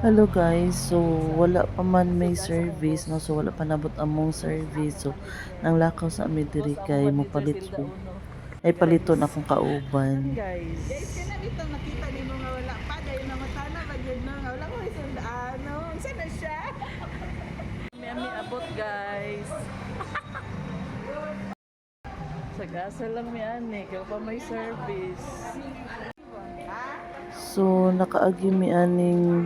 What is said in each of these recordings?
Hello guys, so wala pa man may service no, so wala pa nabot among service, so nang lakaw sa amin diri kay mopalit og ay paliton akong kauban. Guys, kana dito nakita nimo nga wala pa dayon na matana ba gyud no nga wala ko isundaan no. Unsa na siya? May abot guys. Sa gasa lang mi ani, kaya pa may service. So nakaagi mi aning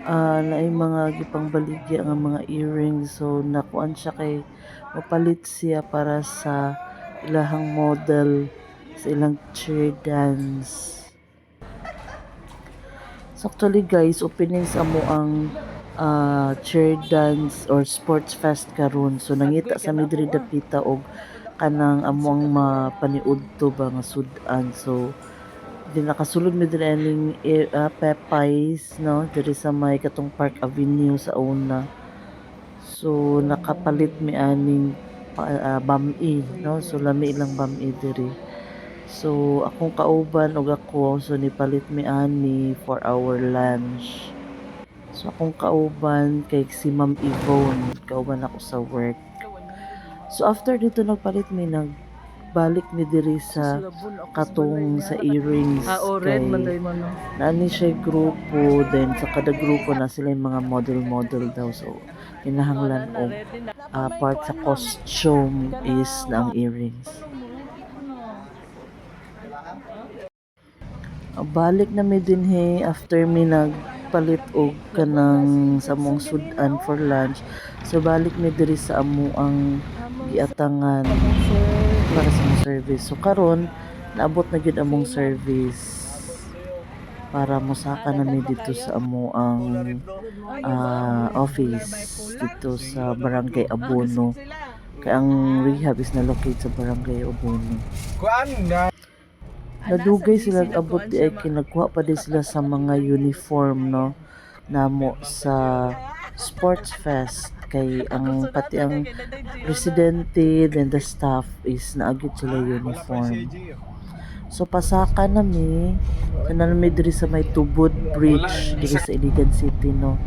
naay mga gipang baligya nga mga earrings, so nakuan siya kay mopalit siya para sa ilahang model sa ilang cheer dance. So actually guys, opening sa mo ang cheer dance or sports fest karon. So nangita sa midri dapita og kanang among mapaniudto ba nga sudan. So di nakasulod mi diri aning Pepeyes no diri sa may katong Park Avenue sa una. So nakapalit mi aning bami no. So lami ilang bami diri. So akong kauban og ako so nipalit mi ani for our lunch. So akong kauban kay si Ma'am Yvonne, kauban ako sa work. So after dito nagpalit mi nagbalik mi diri sa katong sa earrings Red kay man day mo no. nani siya grupo, then sa kada grupo na sila yung mga model daw, so kinahanglan og part sa costume is na ang earrings. Balik na mi dinhi after mi nagpalit og kanang sa mong sudan for lunch, so balik mi diri sa amo ang giatangan para sa mong service. So karon naabot na gyud among service para mosaka na mi dito sa amo ang office dito sa Barangay Abono, kay ang rehab is na locate sa Barangay Abono. Nadugay sila abot di ay kinagkuha pa din sila sa mga uniform no namo sa sports fest, kay ang pati ang presidente then the staff is naagit sila uniform. So pasaka nami nanami diri sa may Tubod Bridge diri sa Iligan City no.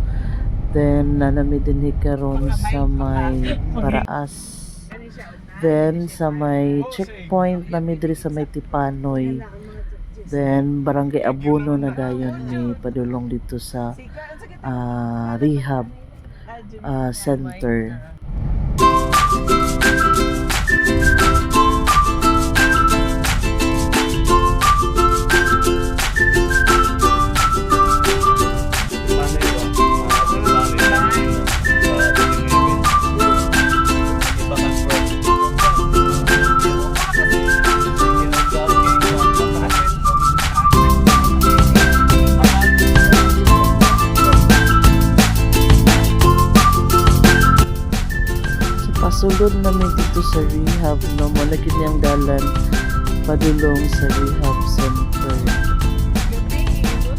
Then nanami dinhi karon sa may Paraas. Then sa may checkpoint nami diri sa may Tipanoy. Then Barangay Abono na dayon ni padulong dito sa rehab center. Pasulod namin dito sa rehab no, mo na ang dalan padulong sa rehab center.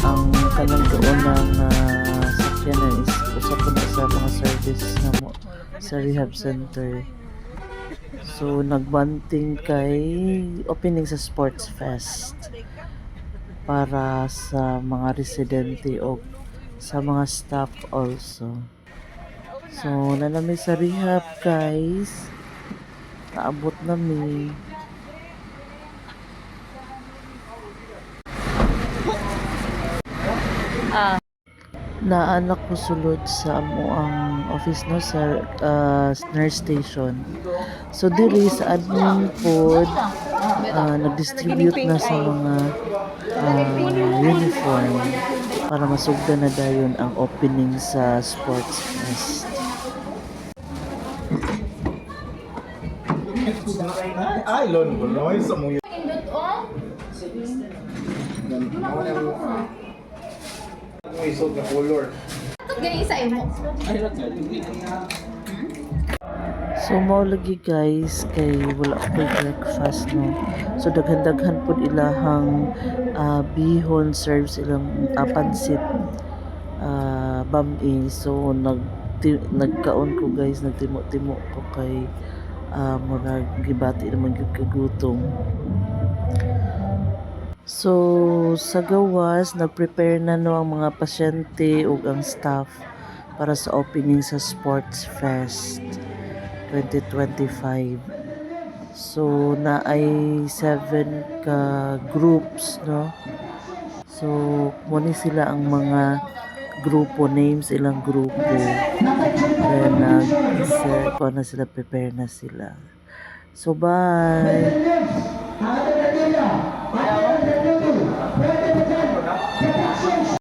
Ang kanang doonang sakyanan is usa ko na sa mga service na mo sa rehab center. So nagbanting kay opening sa sports fest para sa mga residente o sa mga staff also. So, nanami sa rehab guys. Naabot nami. Naanak ko sulod sa amo ang office no sa nurse station. So diri sa admin pod nag-distribute na sa mga uniform para masugdan na dayon ang opening sa sports fest. Ay, lon, boy, sa mo yun. Ang isog na color. Gani sa imo. So mao lagi guys kay wala ko breakfast no. So daghan-daghan pud ilahang bihon serves ilang pansit bami. So nagkaon ko guys, nagtimo-timo ko kay murag gibati naman gyud kagutom. So sa gawas nag-prepare na no ang mga pasyente ug ang staff para sa opening sa Sports Fest 2025. So naay 7 ka groups no. So muni sila ang mga grupo names ilang grupo. Then kuha na sila, prepare na sila. So bye.